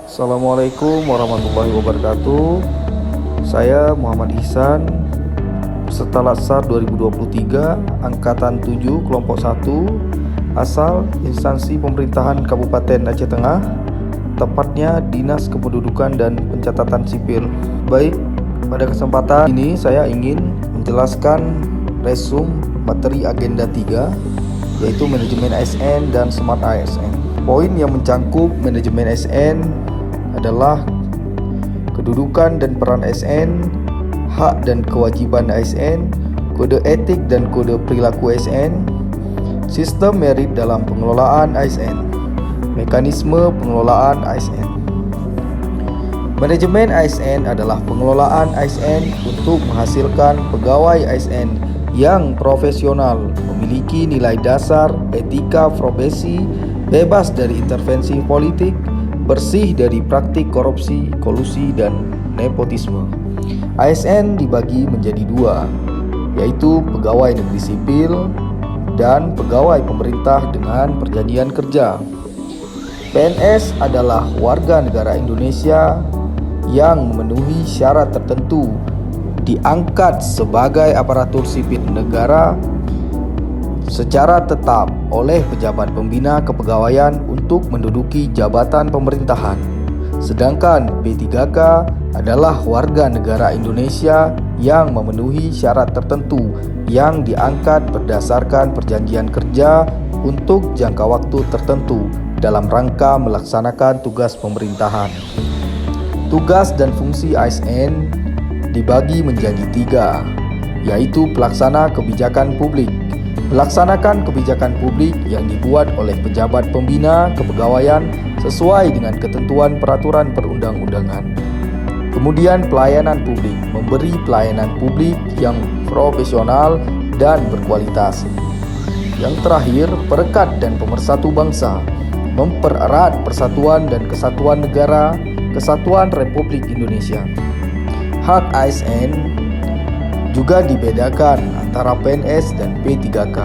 Assalamualaikum warahmatullahi wabarakatuh. Saya Muhammad Ihsan, peserta Latsar 2023 Angkatan 7 Kelompok 1, asal instansi pemerintahan Kabupaten Aceh Tengah, tepatnya Dinas Kependudukan dan Pencatatan Sipil. Baik, pada kesempatan ini saya ingin menjelaskan resum materi agenda 3, yaitu manajemen ASN dan smart ASN. Poin yang mencangkup manajemen ASN adalah kedudukan dan peran ASN, hak dan kewajiban ASN, kode etik dan kode perilaku ASN, sistem merit dalam pengelolaan ASN, mekanisme pengelolaan ASN. Manajemen ASN adalah pengelolaan ASN untuk menghasilkan pegawai ASN yang profesional, memiliki nilai dasar etika profesi, bebas dari intervensi politik, bersih dari praktik korupsi, kolusi, dan nepotisme. ASN dibagi menjadi dua, yaitu pegawai negeri sipil dan pegawai pemerintah dengan perjanjian kerja. PNS adalah warga negara Indonesia yang memenuhi syarat tertentu, diangkat sebagai aparatur sipil negara secara tetap oleh pejabat pembina kepegawaian untuk menduduki jabatan pemerintahan. Sedangkan P3K adalah warga negara Indonesia yang memenuhi syarat tertentu yang diangkat berdasarkan perjanjian kerja untuk jangka waktu tertentu dalam rangka melaksanakan tugas pemerintahan. Tugas dan fungsi ASN dibagi menjadi 3, yaitu pelaksana kebijakan publik, melaksanakan kebijakan publik yang dibuat oleh pejabat pembina kepegawaian sesuai dengan ketentuan peraturan perundang-undangan. Kemudian pelayanan publik, memberi pelayanan publik yang profesional dan berkualitas. Yang terakhir, perekat dan pemersatu bangsa, mempererat persatuan dan kesatuan negara, kesatuan Republik Indonesia. Hak ASN juga dibedakan antara PNS dan P3K.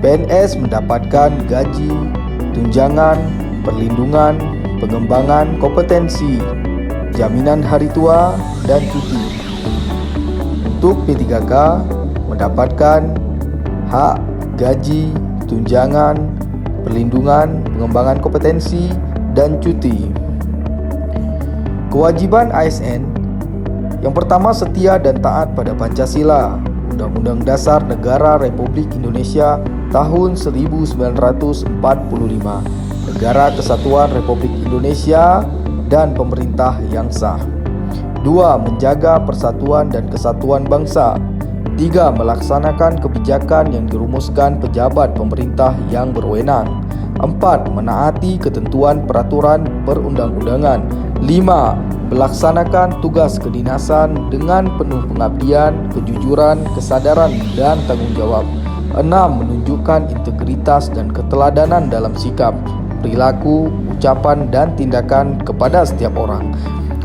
PNS mendapatkan gaji, tunjangan, perlindungan, pengembangan kompetensi, jaminan hari tua, dan cuti. Untuk P3K mendapatkan hak, gaji, tunjangan, perlindungan, pengembangan kompetensi, dan cuti. Kewajiban ASN yang pertama, setia dan taat pada Pancasila, Undang-Undang Dasar Negara Republik Indonesia tahun 1945, Negara Kesatuan Republik Indonesia, dan pemerintah yang sah. 2. Menjaga persatuan dan kesatuan bangsa. 3. Melaksanakan kebijakan yang dirumuskan pejabat pemerintah yang berwenang. 4. Menaati ketentuan peraturan perundang-undangan. 5. Melaksanakan tugas kedinasan dengan penuh pengabdian, kejujuran, kesadaran, dan tanggung jawab. 6. Menunjukkan integritas dan keteladanan dalam sikap, perilaku, ucapan, dan tindakan kepada setiap orang,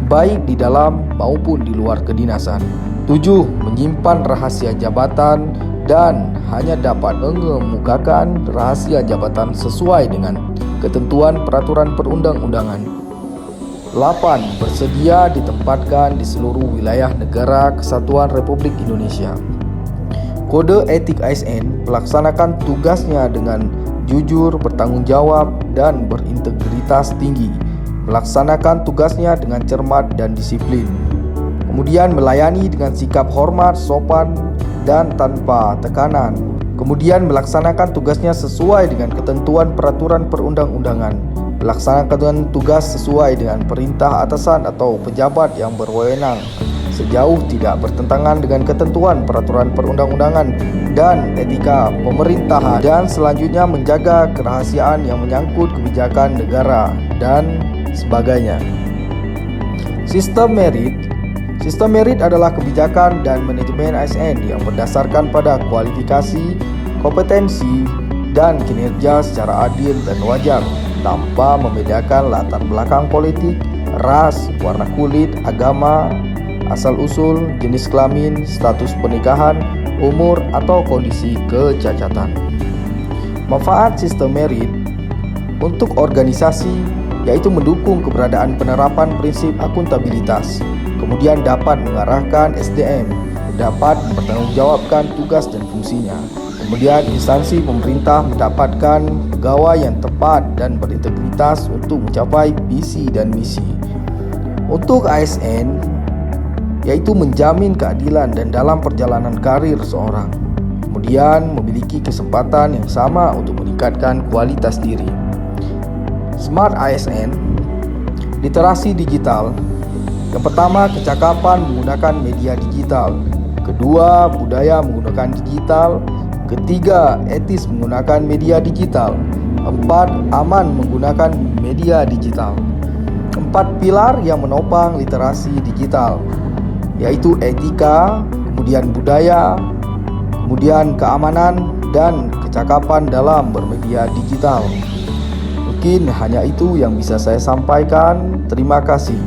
baik di dalam maupun di luar kedinasan. 7. Menyimpan rahasia jabatan dan hanya dapat mengemukakan rahasia jabatan sesuai dengan ketentuan peraturan perundang-undangan. 8. Bersedia ditempatkan di seluruh wilayah negara kesatuan Republik Indonesia. Kode etik ASN melaksanakan tugasnya dengan jujur, bertanggung jawab, dan berintegritas tinggi. Melaksanakan tugasnya dengan cermat dan disiplin. Kemudian melayani dengan sikap hormat, sopan, dan tanpa tekanan. Kemudian melaksanakan tugasnya sesuai dengan ketentuan peraturan perundang-undangan. Melaksanakan tugas sesuai dengan perintah atasan atau pejabat yang berwenang sejauh tidak bertentangan dengan ketentuan peraturan perundang-undangan dan etika pemerintahan. Dan selanjutnya menjaga kerahasiaan yang menyangkut kebijakan negara dan sebagainya. Sistem merit adalah kebijakan dan manajemen ASN yang berdasarkan pada kualifikasi, kompetensi, dan kinerja secara adil dan wajar, tanpa membedakan latar belakang politik, ras, warna kulit, agama, asal-usul, jenis kelamin, status pernikahan, umur, atau kondisi kecacatan. Manfaat sistem merit untuk organisasi yaitu mendukung keberadaan penerapan prinsip akuntabilitas, kemudian dapat mengarahkan SDM, dapat mempertanggungjawabkan tugas dan fungsinya. Kemudian instansi pemerintah mendapatkan pegawai yang tepat dan berintegritas untuk mencapai visi dan misi. Untuk ASN, yaitu menjamin keadilan dan dalam perjalanan karir seorang, kemudian memiliki kesempatan yang sama untuk meningkatkan kualitas diri. Smart ASN, literasi digital. Yang pertama, kecakapan menggunakan media digital. Kedua, budaya menggunakan digital. Ketiga, etis menggunakan media digital. Empat, aman menggunakan media digital. Empat pilar yang menopang literasi digital, yaitu etika, kemudian budaya, kemudian keamanan, dan kecakapan dalam bermedia digital. Mungkin hanya itu yang bisa saya sampaikan. Terima kasih.